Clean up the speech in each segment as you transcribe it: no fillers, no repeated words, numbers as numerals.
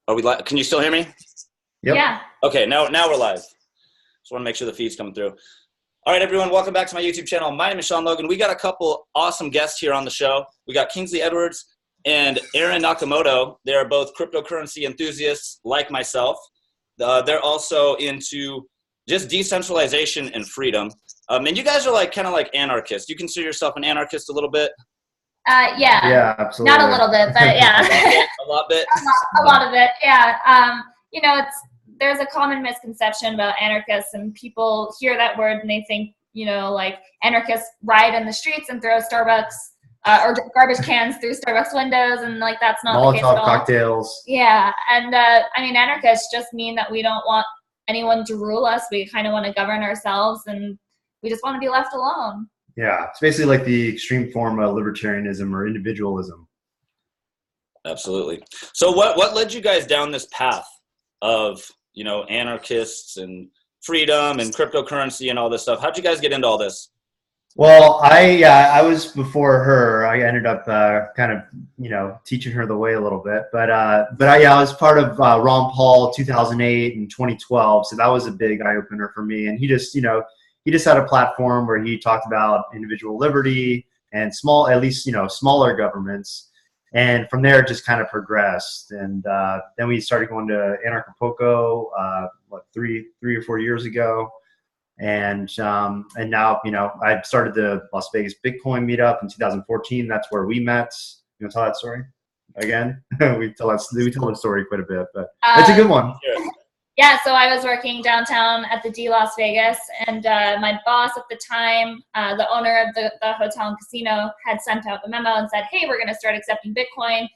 Are we live? Can you still hear me? Yep. Yeah. Okay, now we're live. Just want to make sure the feed's coming through. All right, everyone, welcome back to my YouTube channel. My name is Sean Logan. We got a couple awesome guests here on the show. We got Kingsley Edwards and Aaron Nakamoto. They're both cryptocurrency enthusiasts like myself. They're also into just decentralization and freedom. And you guys are like kind of like anarchists. You consider yourself an anarchist a little bit? Yeah. Yeah, absolutely. Not a little bit, but yeah. A lot bit? A lot of it, yeah. There's a common misconception about anarchists, and people hear that word and they think, like anarchists ride in the streets and throw Starbucks or garbage cans through Starbucks windows, and like that's not the case at Molotov all. cocktails. Yeah, and anarchists just mean that we don't want anyone to rule us. We kind of want to govern ourselves, and we just want to be left alone. Yeah, it's basically like the extreme form of libertarianism or individualism. Absolutely. So what led you guys down this path of, anarchists and freedom and cryptocurrency and all this stuff? How'd you guys get into all this? Well, I was before her. I ended up kind of, teaching her the way a little bit. But I was part of Ron Paul 2008 and 2012. So that was a big eye opener for me. And he just had a platform where he talked about individual liberty and smaller governments. And from there, it just kind of progressed. And then we started going to Anarchapulco, 3 or 4 years ago. And now, I started the Las Vegas Bitcoin meetup in 2014. That's where we met. You want to tell that story again? we tell the story quite a bit, but it's a good one. Yeah, so I was working downtown at the D Las Vegas, and my boss at the time, the owner of the hotel and casino, had sent out the memo and said, hey, we're going to start accepting Bitcoin.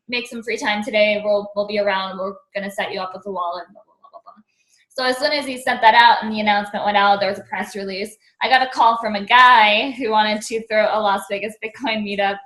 Make some free time today. We'll be around. We're going to set you up with a wallet. Blah, blah, blah, blah, blah. So as soon as he sent that out and the announcement went out, there was a press release. I got a call from a guy who wanted to throw a Las Vegas Bitcoin meetup.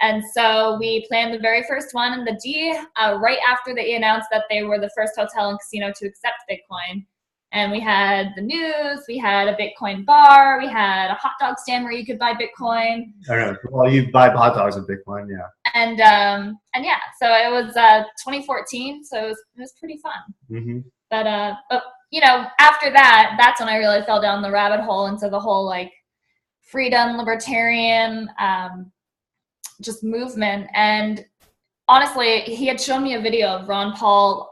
And so we planned the very first one in the D right after they announced that they were the first hotel and casino to accept Bitcoin. And we had the news, we had a Bitcoin bar, we had a hot dog stand where you could buy Bitcoin. I don't know. Well, you buy hot dogs with Bitcoin, yeah. And yeah, so it was 2014, so it was pretty fun. Mm-hmm. But after that, that's when I really fell down the rabbit hole into the whole like freedom, libertarian, just movement. And honestly, he had shown me a video of Ron Paul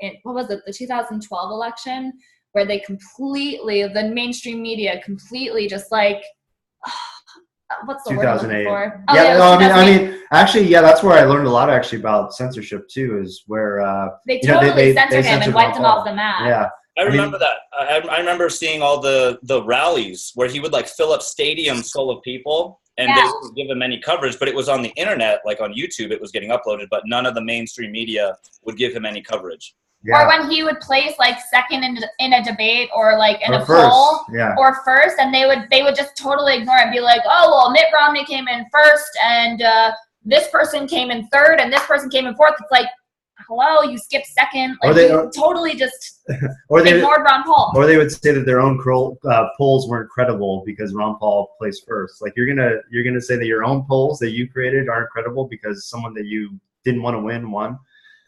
in, the 2012 election, where they the mainstream media completely just like, what's the word I'm looking for? Oh, yeah, actually, that's where I learned a lot actually about censorship too, is where they totally censored him and wiped him off the map. Yeah. I remember that. I remember seeing all the rallies where he would like fill up stadiums full of people. And they wouldn't give him any coverage, but it was on the internet, like on YouTube, it was getting uploaded, but none of the mainstream media would give him any coverage. Yeah. Or when he would place like second in a debate or like in a poll or first, and they would just totally ignore it and be like, oh, well, Mitt Romney came in first and this person came in third and this person came in fourth. It's like, hello, you skipped second. Like, totally just ignored Ron Paul. Or they would say that their own polls weren't credible because Ron Paul placed first. Like you're gonna say that your own polls that you created aren't credible because someone that you didn't want to win won.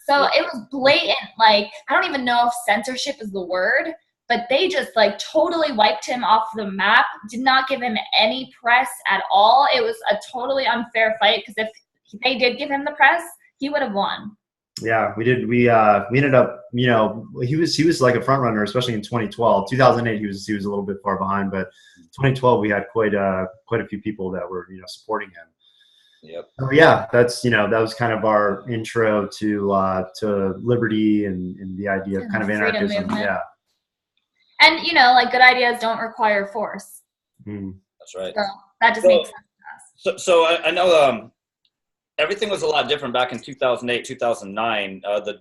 So it was blatant. Like I don't even know if censorship is the word, but they just like totally wiped him off the map. Did not give him any press at all. It was a totally unfair fight because if they did give him the press, he would have won. Yeah, we did. We ended up, he was like a front runner, especially in 2012. 2008, he was a little bit far behind, but 2012 we had quite a few people that were supporting him. Yep. So yeah, that's that was kind of our intro to liberty and the idea of kind of anarchism. Yeah. And like good ideas don't require force. That's right. So that just makes sense. So I know everything was a lot different back in 2008, 2009.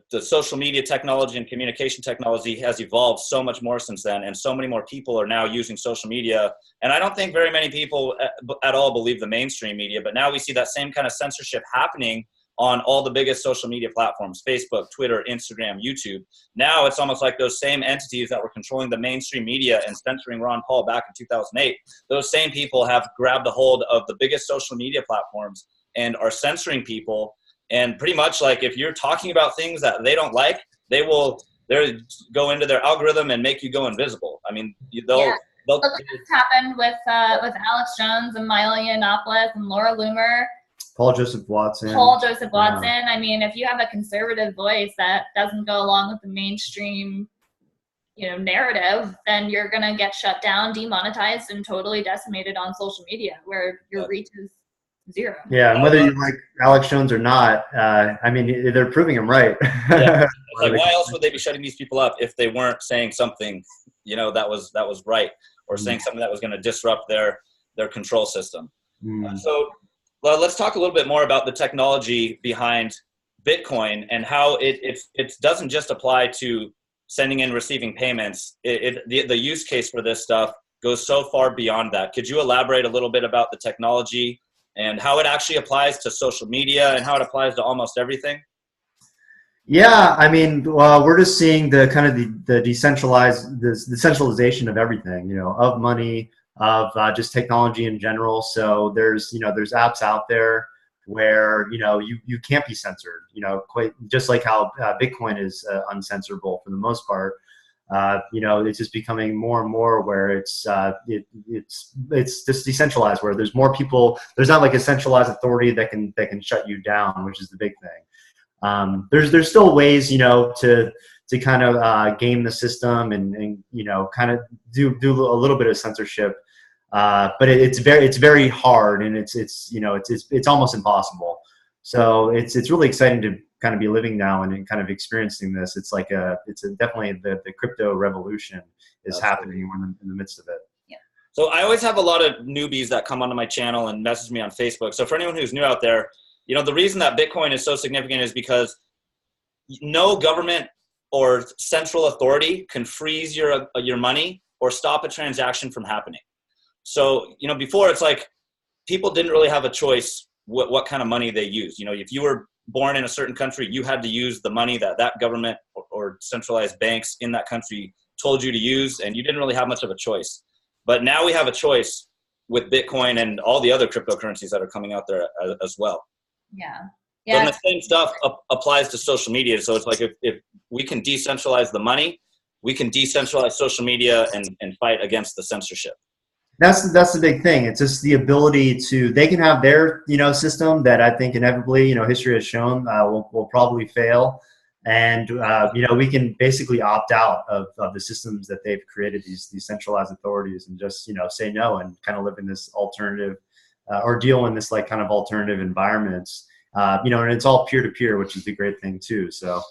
The social media technology and communication technology has evolved so much more since then, and so many more people are now using social media. And I don't think very many people at all believe the mainstream media, but now we see that same kind of censorship happening on all the biggest social media platforms, Facebook, Twitter, Instagram, YouTube. Now it's almost like those same entities that were controlling the mainstream media and censoring Ron Paul back in 2008, those same people have grabbed a hold of the biggest social media platforms and are censoring people And pretty much like if you're talking about things that they don't like, they'll go into their algorithm and make you go invisible. I mean, they'll Look what just happened with Alex Jones and Milo Yiannopoulos and Laura Loomer. Paul Joseph Watson. Yeah. I mean, if you have a conservative voice that doesn't go along with the mainstream, narrative, then you're going to get shut down, demonetized, and totally decimated on social media where your reach is zero. Yeah, and whether you like Alex Jones or not, I mean, they're proving him right. Yeah. It's like, why else would they be shutting these people up if they weren't saying something, that was right, or saying something that was going to disrupt their control system? So let's talk a little bit more about the technology behind Bitcoin and how it doesn't just apply to sending and receiving payments. The use case for this stuff goes so far beyond that. Could you elaborate a little bit about the technology and how it actually applies to social media and how it applies to almost everything? Yeah, I mean, we're just seeing the decentralization of everything, of money, of just technology in general. So there's apps out there where you can't be censored, quite just like how Bitcoin is uncensorable for the most part. It's just becoming more and more where it's just decentralized, where there's more people. There's not like a centralized authority that can shut you down, which is the big thing. There's still ways to kind of game the system and kind of do a little bit of censorship. But it's very hard, and it's almost impossible. So it's really exciting to kind of be living now and kind of experiencing this. It's like definitely the crypto revolution is happening. We're in the midst of it. Yeah. So I always have a lot of newbies that come onto my channel and message me on Facebook. So for anyone who's new out there, the reason that Bitcoin is so significant is because no government or central authority can freeze your money or stop a transaction from happening. So, before it's like people didn't really have a choice what kind of money they used. If you were born in a certain country, you had to use the money that government or centralized banks in that country told you to use, and you didn't really have much of a choice. But now we have a choice with Bitcoin and all the other cryptocurrencies that are coming out there as well. Yeah. So the same stuff applies to social media. So it's like if we can decentralize the money, we can decentralize social media and fight against the censorship. That's the big thing. It's just the ability they can have their system that I think inevitably history has shown will probably fail, and we can basically opt out of the systems that they've created, these centralized authorities, and just say no and kind of live in this alternative or deal in this like kind of alternative environments. And it's all peer to peer, which is the great thing too. So.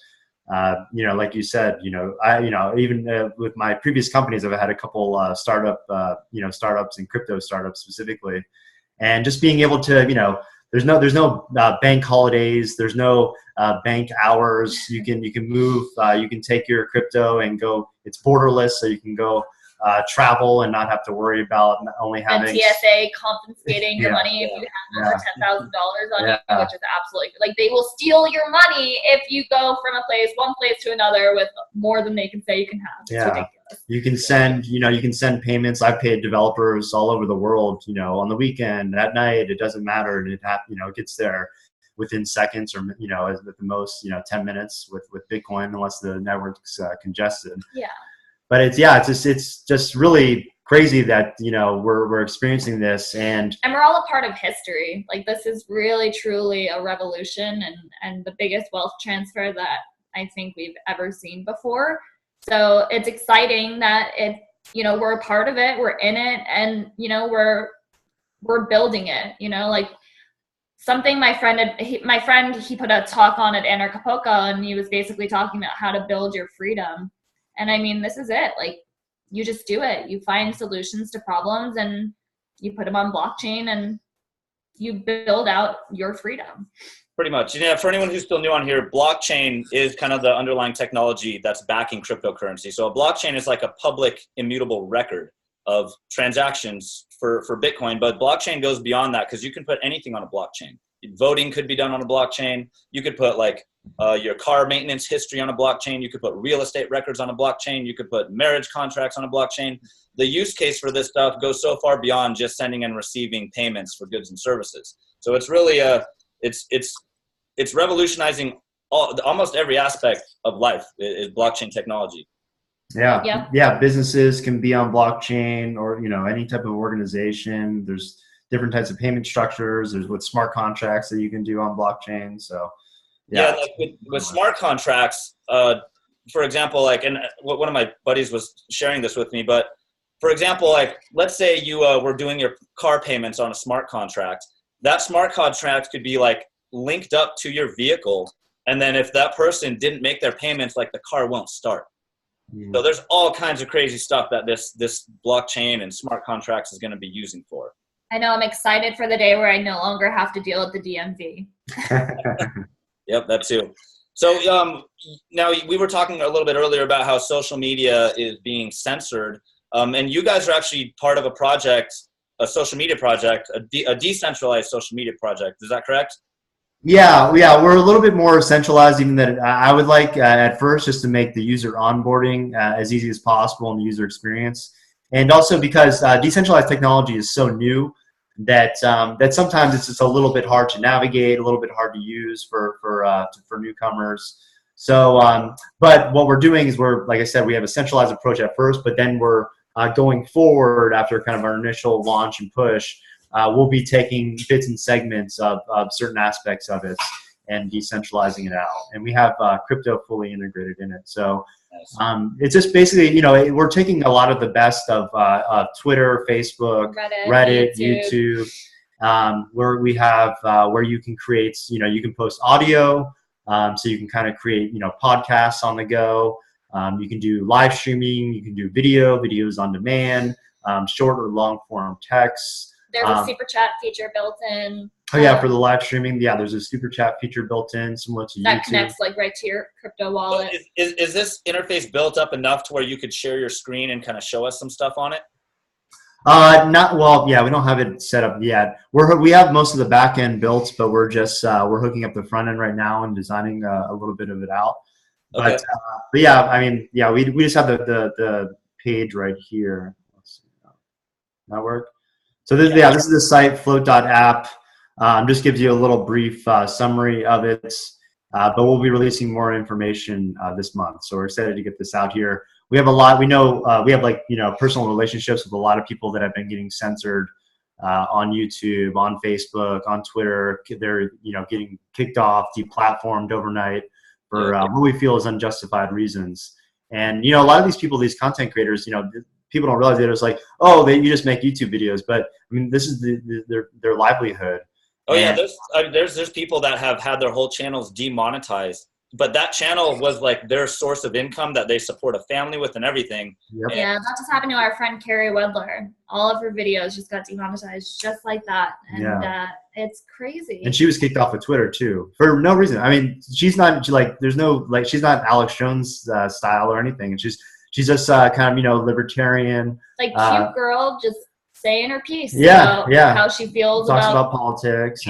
Like you said, even with my previous companies, I've had a couple startups and crypto startups specifically, and just being able to, there's no bank holidays, there's no bank hours. You can move, you can take your crypto and go. It's borderless, so you can go travel and not have to worry about only having the TSA confiscating your money if you have over $10,000 on you, which is absolutely like they will steal your money if you go from one place to another with more than they can say you can have. It's ridiculous. You can send, you can send payments. I've paid developers all over the world, on the weekend, at night. It doesn't matter. It gets there within seconds, or at the most 10 minutes with Bitcoin, unless the network's congested. Yeah. But it's just really crazy that we're experiencing this, and we're all a part of history. Like, this is really truly a revolution and the biggest wealth transfer that I think we've ever seen before. So it's exciting that we're a part of it, we're in it, and we're building it. Like something my friend he put a talk on at Anarchapulco, and he was basically talking about how to build your freedom. And I mean, this is it. Like, you just do it. You find solutions to problems and you put them on blockchain and you build out your freedom. Pretty much. For anyone who's still new on here, blockchain is kind of the underlying technology that's backing cryptocurrency. So a blockchain is like a public immutable record of transactions for Bitcoin, but blockchain goes beyond that because you can put anything on a blockchain. Voting could be done on a blockchain. You could put your car maintenance history on a blockchain. You could put real estate records on a blockchain. You could put marriage contracts on a blockchain. The use case for this stuff goes so far beyond just sending and receiving payments for goods and services. So it's really it's revolutionizing almost every aspect of life is blockchain technology. Yeah. Yep. Yeah. Businesses can be on blockchain, or, any type of organization. There's different types of payment structures. There's with smart contracts that you can do on blockchain. So yeah, like with smart contracts, for example, like, and one of my buddies was sharing this with me, but for example, like, let's say you were doing your car payments on a smart contract. That smart contract could be like linked up to your vehicle. And then if that person didn't make their payments, like, the car won't start. So there's all kinds of crazy stuff that this blockchain and smart contracts is going to be using for. I know, I'm excited for the day where I no longer have to deal with the DMV. Yep, that too. So now we were talking a little bit earlier about how social media is being censored. And you guys are actually part of a project, a social media project, a decentralized social media project. Is that correct? Yeah, we're a little bit more centralized, even that I would like at first just to make the user onboarding as easy as possible and the user experience. And also because decentralized technology is so new that that sometimes it's just a little bit hard to navigate, a little bit hard to use for newcomers. So, but what we're doing is like I said, we have a centralized approach at first, but then we're going forward after kind of our initial launch and push. We'll be taking bits and segments of certain aspects of it and decentralizing it out. And we have crypto fully integrated in it. So it's just basically, we're taking a lot of the best of Twitter, Facebook, Reddit, YouTube, where we have where you can create, you can post audio. So you can kind of create, podcasts on the go. You can do live streaming. You can do videos on demand, short or long form texts. There's a super chat feature built in. Oh yeah, for the live streaming, yeah, there's a super chat feature built in, similar to that YouTube. Connects like right to your crypto wallet. Is this interface built up enough to where you could share your screen and kind of show us some stuff on it? Not well. Yeah, we don't have it set up yet. We have most of the back end built, but we're just we're hooking up the front end right now and designing a little bit of it out. Okay. But yeah, I mean, yeah, we just have the page right here. Let's see, that work? So this is the site, float.app. Just gives you a little brief summary of it, but we'll be releasing more information this month. So we're excited to get this out here. We have a lot. We know we have personal relationships with a lot of people that have been getting censored on YouTube, on Facebook, on Twitter. They're getting kicked off, deplatformed overnight for what we feel is unjustified reasons. And a lot of these people, these content creators, people don't realize that it's like, oh, you just make YouTube videos, but I mean, this is their livelihood. Oh yeah, there's people that have had their whole channels demonetized, but that channel was like their source of income that they support a family with and everything. Yep. Yeah, that just happened to our friend Carrie Wedler. All of her videos just got demonetized just like that, and it's crazy. And she was kicked off of Twitter too for no reason. I mean, she's not she's not Alex Jones style or anything. And she's just kind of libertarian, like cute girl, just saying her piece. Yeah, about how she feels talks about politics.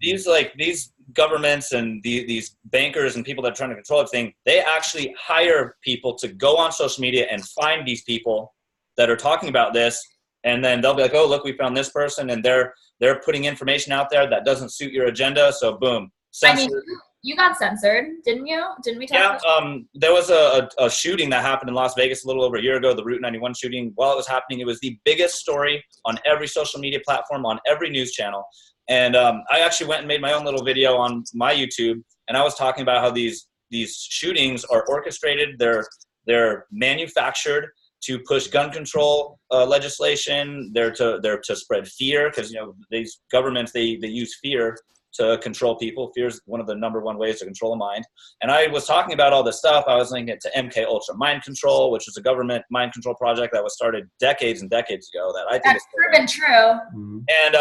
These governments and these bankers and people that are trying to control everything, they actually hire people to go on social media and find these people that are talking about this, and then they'll be like, oh, look, we found this person, and they're putting information out there that doesn't suit your agenda, so boom, censored. I mean, you got censored, didn't you? Didn't we talk about that? There was a shooting that happened in Las Vegas a little over a year ago, the Route 91 shooting. While it was happening, it was the biggest story on every social media platform, on every news channel. And I actually went and made my own little video on my YouTube, and I was talking about how these shootings are orchestrated. They're manufactured to push gun control legislation. They're to spread fear, because these governments they use fear to control people. Fear is one of the number one ways to control a mind. And I was talking about all this stuff. I was linking it to MK Ultra Mind Control, which is a government mind control project that was started decades and decades ago. That I think that's proven true. And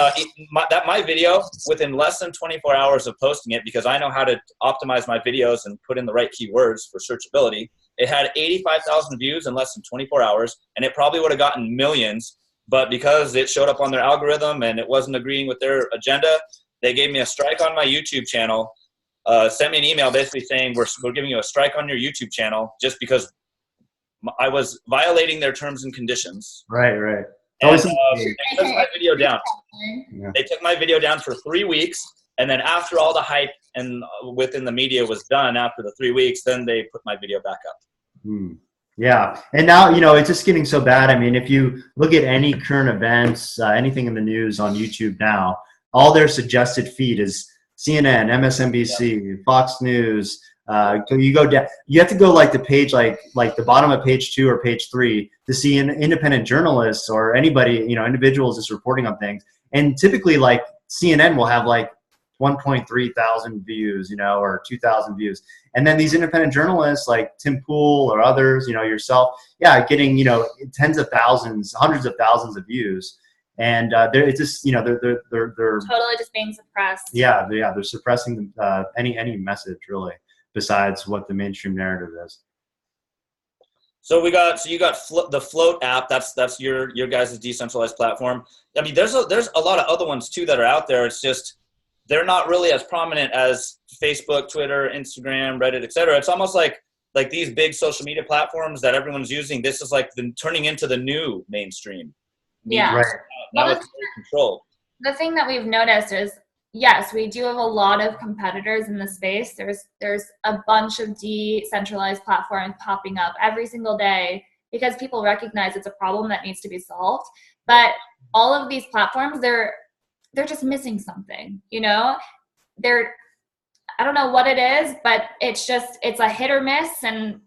my video, within less than 24 hours of posting it, because I know how to optimize my videos and put in the right keywords for searchability, it had 85,000 views in less than 24 hours, and it probably would have gotten millions. But because it showed up on their algorithm and it wasn't agreeing with their agenda, they gave me a strike on my YouTube channel, sent me an email basically saying, we're giving you a strike on your YouTube channel just because I was violating their terms and conditions. Right. And, they took my video down. Yeah. They took my video down for 3 weeks. And then after all the hype and within the media was done, after the 3 weeks, then they put my video back up. Yeah. And now, it's just getting so bad. I mean, if you look at any current events, anything in the news on YouTube now, all their suggested feed is CNN, MSNBC, Fox News. You go down, you have to go like the page, like the bottom of page 2 or page 3 to see an independent journalists or anybody, individuals just reporting on things. And typically like CNN will have like 1.3 thousand views, or 2,000 views. And then these independent journalists like Tim Pool or others, yourself, getting, tens of thousands, hundreds of thousands of views. And it's just, they're totally just being suppressed. Yeah, they're suppressing any message really, besides what the mainstream narrative is. So you got the Float app. That's your guys' decentralized platform. I mean, there's a lot of other ones too that are out there. It's just they're not really as prominent as Facebook, Twitter, Instagram, Reddit, etc. It's almost like these big social media platforms that everyone's using. This is like turning into the new mainstream. Yeah. Right. Now it's controlled. The thing that we've noticed is, yes, we do have a lot of competitors in the space. There's a bunch of decentralized platforms popping up every single day because people recognize it's a problem that needs to be solved. But all of these platforms, they're just missing something, I don't know what it is, but it's a hit or miss, and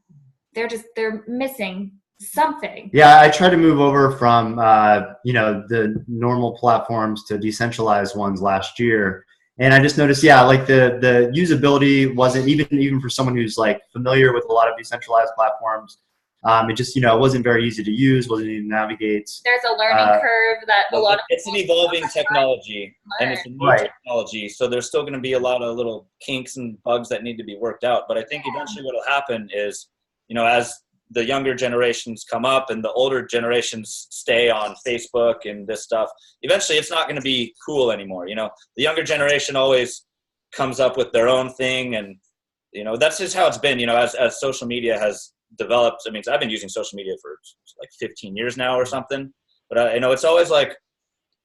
they're missing something. Yeah, I tried to move over from the normal platforms to decentralized ones last year, and I just noticed, like the usability wasn't even for someone who's like familiar with a lot of decentralized platforms. It just it wasn't very easy to use, wasn't easy to navigate. There's a learning curve that a lot of it's an evolving technology, and it's a new technology, so there's still going to be a lot of little kinks and bugs that need to be worked out. But I think eventually what will happen is, as the younger generations come up and the older generations stay on Facebook and this stuff, eventually it's not going to be cool anymore. The younger generation always comes up with their own thing, and that's just how it's been. As social media has developed. I mean, I've been using social media for like 15 years now or something, but it's always like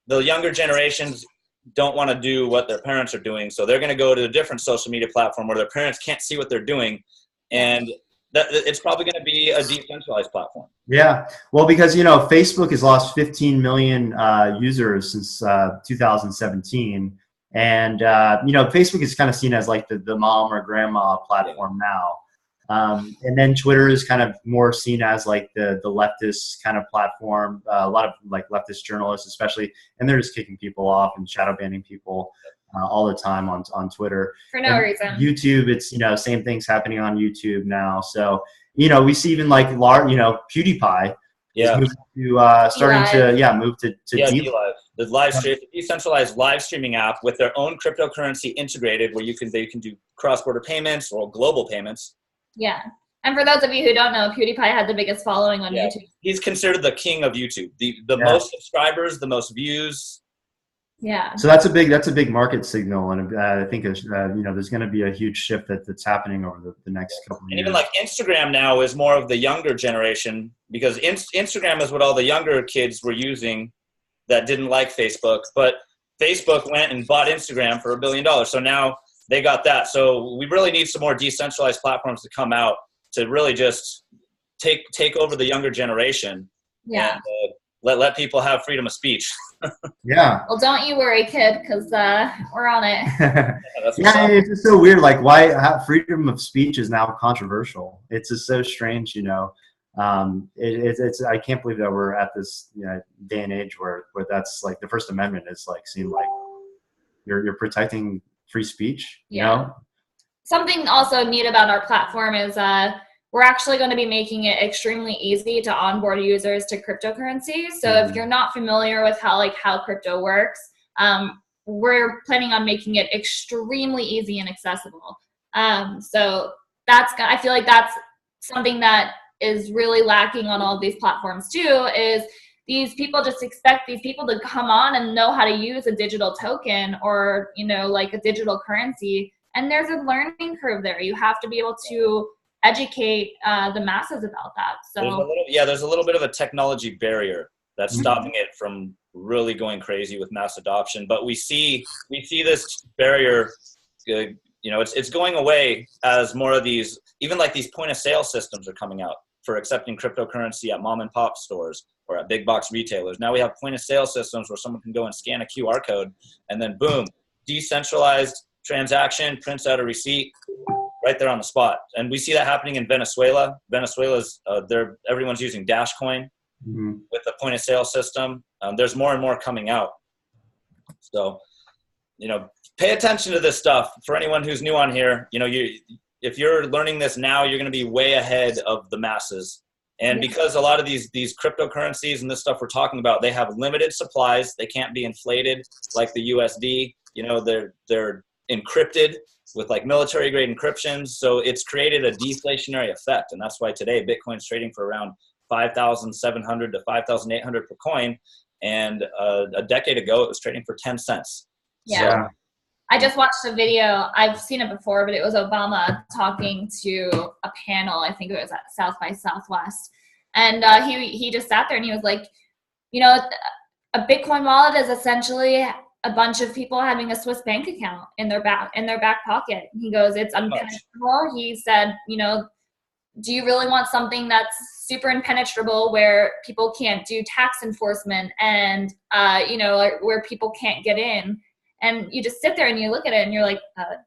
the younger generations don't want to do what their parents are doing, so they're going to go to a different social media platform where their parents can't see what they're doing, and it's probably going to be a decentralized platform. Yeah, well, because Facebook has lost 15 million users since 2017, and Facebook is kind of seen as like the mom or grandma platform now. And then Twitter is kind of more seen as like the leftist kind of platform. A lot of like leftist journalists, especially, and they're just kicking people off and shadow banning people all the time on Twitter for no reason. YouTube, it's same things happening on YouTube now. So we see even like PewDiePie. Yeah. Move to DLive. The live stream, decentralized live streaming app with their own cryptocurrency integrated, where they can do cross-border payments or global payments. Yeah. And for those of you who don't know, PewDiePie had the biggest following on YouTube. He's considered the king of YouTube. The most subscribers, the most views. Yeah. So that's a big market signal, and I think there's going to be a huge shift that's happening over the next couple of years. And even like Instagram now is more of the younger generation, because Instagram is what all the younger kids were using that didn't like Facebook, but Facebook went and bought Instagram for $1 billion. So now they got that. So we really need some more decentralized platforms to come out to really just take over the younger generation. Yeah. And let people have freedom of speech. Yeah. Well, don't you worry, kid, because we're on it. It's just so weird. Like, why freedom of speech is now controversial? It's just so strange, It's I can't believe that we're at this day and age where that's like the First Amendment is like seen like you're protecting free speech. Something also neat about our platform is we're actually going to be making it extremely easy to onboard users to cryptocurrency. So if you're not familiar with how crypto works, we're planning on making it extremely easy and accessible. So I feel like that's something that is really lacking on all of these platforms too, is these people just expect these people to come on and know how to use a digital token or, like a digital currency. And there's a learning curve there. You have to be able to educate the masses about that. So there's a little bit of a technology barrier. that's stopping it from really going crazy with mass adoption. But we see this barrier, it's going away as more of these, even like these point of sale systems are coming out for accepting cryptocurrency at mom and pop stores or at big box retailers. Now we have point of sale systems where someone can go and scan a QR code and then boom, decentralized transaction, prints out a receipt right there on the spot. And we see that happening in Venezuela. Venezuela's, everyone's using Dashcoin with the point of sale system. There's more and more coming out. So, pay attention to this stuff. For anyone who's new on here, if you're learning this now, you're going to be way ahead of the masses. And because a lot of these cryptocurrencies and this stuff we're talking about, they have limited supplies. They can't be inflated like the USD. They're encrypted with like military grade encryptions. So it's created a deflationary effect. And that's why today Bitcoin's trading for around 5,700 to 5,800 per coin. And a decade ago, it was trading for 10 cents. Yeah. So, I just watched a video. I've seen it before, but it was Obama talking to a panel. I think it was at South by Southwest. And he just sat there and he was like, a Bitcoin wallet is essentially a bunch of people having a Swiss bank account in their back pocket. He goes, it's impenetrable. He said, do you really want something that's super impenetrable where people can't do tax enforcement and, where people can't get in? And you just sit there and you look at it and you're like,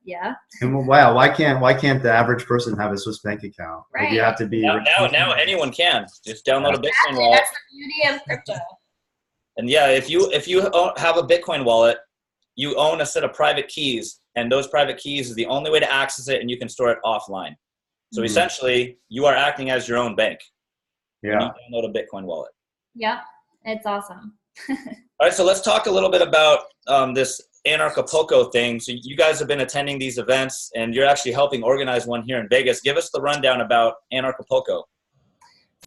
yeah. And wow, why can't the average person have a Swiss bank account? Right. Like you have to be now anyone can just download a Bitcoin wallet. That's the beauty of crypto. And yeah, if you have a Bitcoin wallet, you own a set of private keys, and those private keys is the only way to access it, and you can store it offline. So essentially, you are acting as your own bank. Yeah. When you download a Bitcoin wallet. Yeah, it's awesome. All right, so let's talk a little bit about this Anarchapulco thing. So you guys have been attending these events, and you're actually helping organize one here in Vegas. Give us the rundown about Anarchapulco.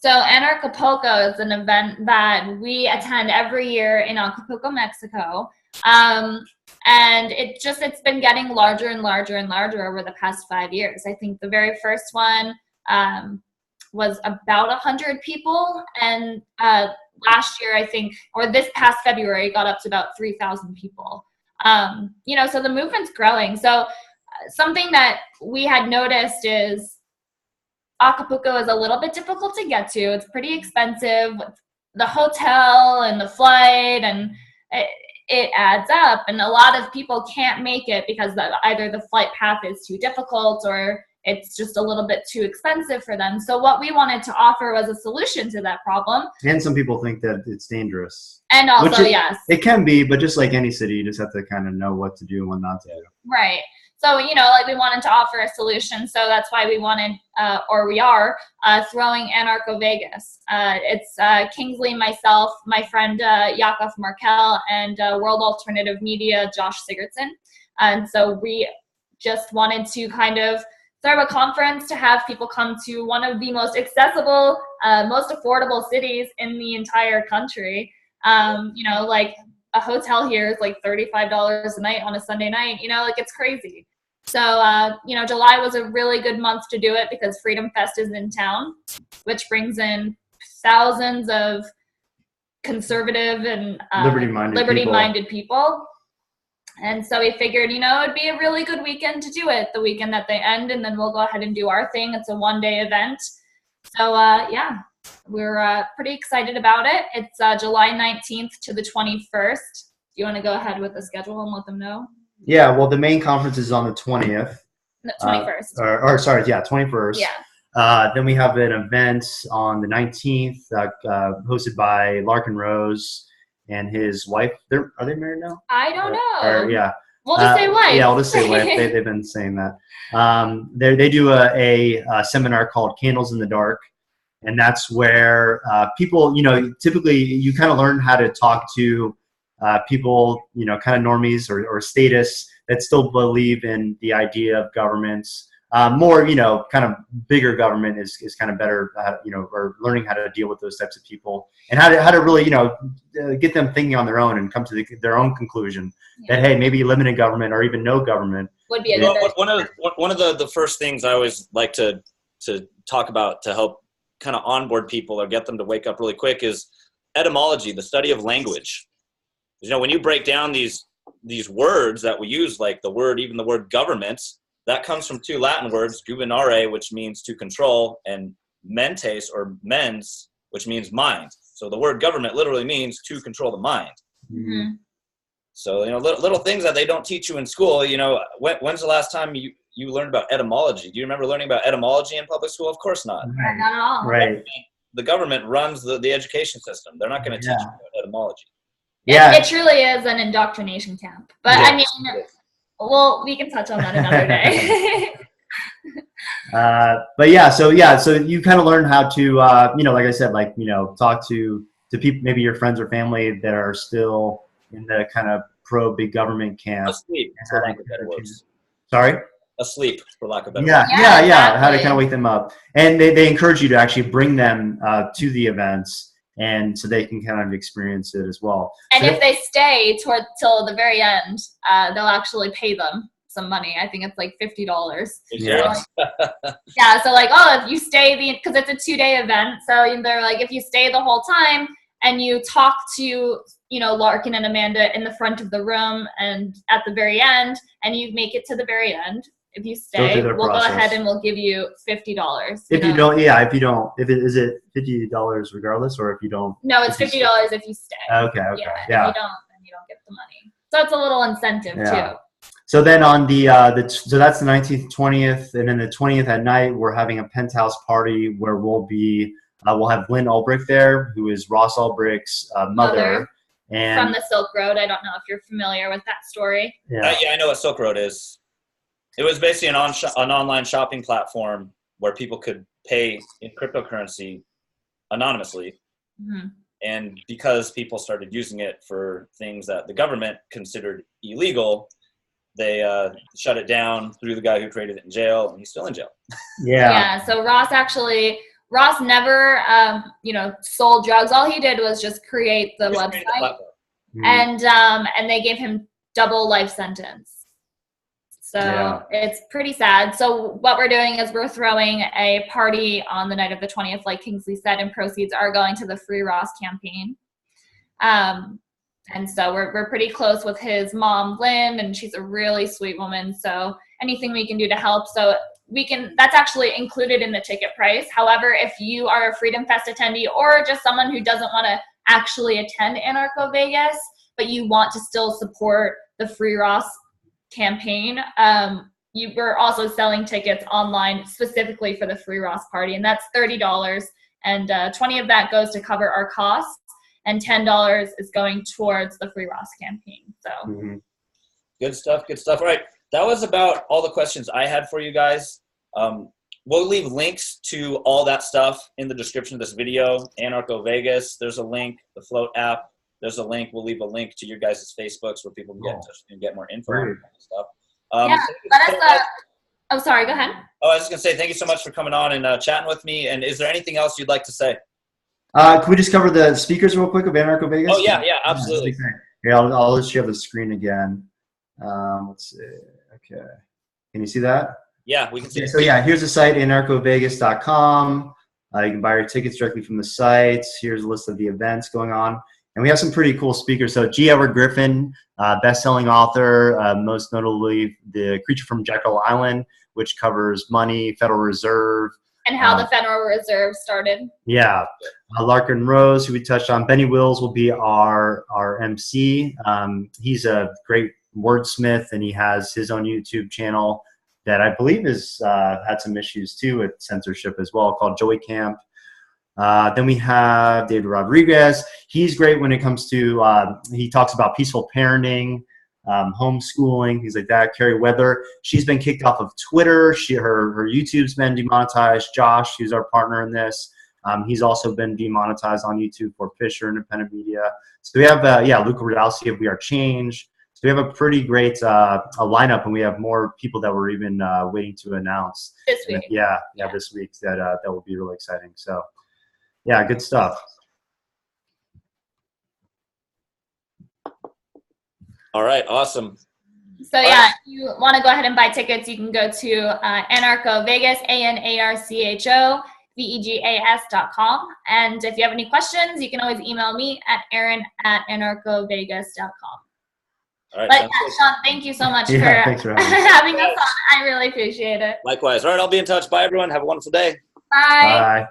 So Anarchapulco is an event that we attend every year in Acapulco, Mexico. And it's been getting larger and larger and larger over the past 5 years. I think the very first one was about 100 people. And last year, I think, or this past February, got up to about 3,000 people. So the movement's growing. So something that we had noticed is Acapulco is a little bit difficult to get to. It's pretty expensive. The hotel and the flight, and it adds up. And a lot of people can't make it because either the flight path is too difficult or it's just a little bit too expensive for them. So what we wanted to offer was a solution to that problem. And some people think that it's dangerous. And also, yes. It can be, but just like any city, you just have to kind of know what to do and what not to do. Right. So, we wanted to offer a solution. So that's why we wanted, we are throwing Anarcho Vegas. It's Kingsley, myself, my friend Yakov Markel, and World Alternative Media, Josh Sigurdsson. And so we just wanted to kind of throw a conference to have people come to one of the most accessible, most affordable cities in the entire country. Like a hotel here is like $35 a night on a Sunday night, it's crazy. So, July was a really good month to do it because Freedom Fest is in town, which brings in thousands of conservative and liberty-minded people. And so we figured, it'd be a really good weekend to do it, the weekend that they end, and then we'll go ahead and do our thing. It's a one-day event. So, we're pretty excited about it. It's July 19th to the 21st. Do you want to go ahead with the schedule and let them know? Yeah, well, the main conference is on the 20th. No, 21st. 21st. Yeah. Then we have an event on the 19th hosted by Larkin Rose and his wife. Are they married now? I don't know. Yeah. We'll just say wife. Yeah, we'll just say wife. They've been saying that. They do a seminar called Candles in the Dark. And that's where people, typically you kind of learn how to talk to people, kind of normies or statists that still believe in the idea of governments. More, kind of bigger government is kind of better, or learning how to deal with those types of people and how to really, get them thinking on their own and come to their own conclusion that, hey, maybe limited government or even no government would be a good one of the first things I always like to talk about to help kind of onboard people or get them to wake up really quick is etymology, the study of language. You know, when you break down these words that we use, like even the word government, that comes from two Latin words, gubernare, which means to control, and mentes or mens, which means mind. So the word government literally means to control the mind. Mm-hmm. So, you know, little things that they don't teach you in school. You know, when's the last time you learned about etymology? Do you remember learning about etymology in public school? Of course not. Right. Not at all. Right. The government runs the education system. They're not going to teach you about etymology. Yeah. It truly is an indoctrination camp. But Yeah. I mean, well, we can touch on that another day. But yeah, so you kind of learn how to, you know, like I said, like, you know, talk to people, maybe your friends or family that are still in the kind of pro big government camp. Asleep, for lack of better words. Sorry? Asleep, for lack of better Yeah, words. yeah. Exactly. How to kind of wake them up. And they encourage you to actually bring them to the events, and so they can kind of experience it as well. And So if they stay till the very end, they'll actually pay them some money. I think it's like $50. Yeah. Yeah, so like, oh, if you stay because it's a 2-day event, so they're like, if you stay the whole time and you talk to, you know, Larkin and Amanda in the front of the room and at the very end, and you make it to the very end, if you stay, through their we'll process. go ahead and we'll give you $50. if you don't, is it $50 regardless, or if you don't? No, it's $50 if you stay. Okay. Yeah. Yeah. If you don't, then you don't get the money. So it's a little incentive Yeah. too. So then on so that's the 19th, 20th, and then the 20th at night, we're having a penthouse party where we'll have Lynn Ulbrich there, who is Ross Ulbrich's mother. And From the Silk Road. I don't know if you're familiar with that story. yeah. Yeah, I know what Silk Road is. It was basically an online shopping platform where people could pay in cryptocurrency anonymously. Mm-hmm. And because people started using it for things that the government considered illegal, they shut it down, threw the guy who created it in jail, and he's still in jail. Yeah. So Ross never, sold drugs. All he did was just create the website, and they gave him double life sentence. So It's pretty sad. So what we're doing is we're throwing a party on the night of the 20th, like Kingsley said, and proceeds are going to the Free Ross campaign. And so we're pretty close with his mom, Lynn, and she's a really sweet woman. So anything we can do to help. So that's actually included in the ticket price. However, if you are a Freedom Fest attendee or just someone who doesn't want to actually attend Anarcho Vegas, but you want to still support the Free Ross campaign, we're also selling tickets online specifically for the Free Ross party, and that's $30, and $20 of that goes to cover our costs, and $10 is going towards the Free Ross campaign. So Good stuff. All right, that was about all the questions I had for you guys. We'll leave links to all that stuff in the description of this video. Anarcho Vegas, there's a link. The Float app, there's a link. We'll leave a link to your guys' Facebooks where people can get in touch and get more info on that stuff. Sorry, go ahead. Oh, I was just going to say thank you so much for coming on and chatting with me. And is there anything else you'd like to say? Can we just cover the speakers real quick of Anarcho Vegas? Oh, yeah, absolutely. Here, I'll just share the screen again. Let's see. Okay. Can you see that? Yeah, we can see it. So yeah, here's the site, anarchovegas.com. You can buy your tickets directly from the site. Here's a list of the events going on. And we have some pretty cool speakers. So G. Edward Griffin, best-selling author, most notably The Creature from Jekyll Island, which covers money, Federal Reserve. And how the Federal Reserve started. Yeah. Larkin Rose, who we touched on. Benny Wills will be our MC. He's a great wordsmith, and he has his own YouTube channel that I believe has had some issues too with censorship as well, called Joey Camp. Then we have David Rodriguez. He's great when it comes to, he talks about peaceful parenting, homeschooling, things like that. Carrie Weather, she's been kicked off of Twitter. Her YouTube's been demonetized. Josh, who's our partner in this, he's also been demonetized on YouTube for Fisher Independent Media. So we have, Luca Rodalski of We Are Change. So we have a pretty great a lineup, and we have more people that we're even waiting to announce. This week. This week that will be really exciting. So, yeah, good stuff. All right, awesome. So if you want to go ahead and buy tickets, you can go to Anarcho Vegas, ANARCHO. If vegas.com. And if you have any questions, you can always email me at aaron@anarchovegas.com. All right, But sounds good. Sean, thank you so much Yeah, for thanks for having me. having us on. I really appreciate it. Likewise. All right, I'll be in touch. Bye, everyone. Have a wonderful day. Bye. Bye.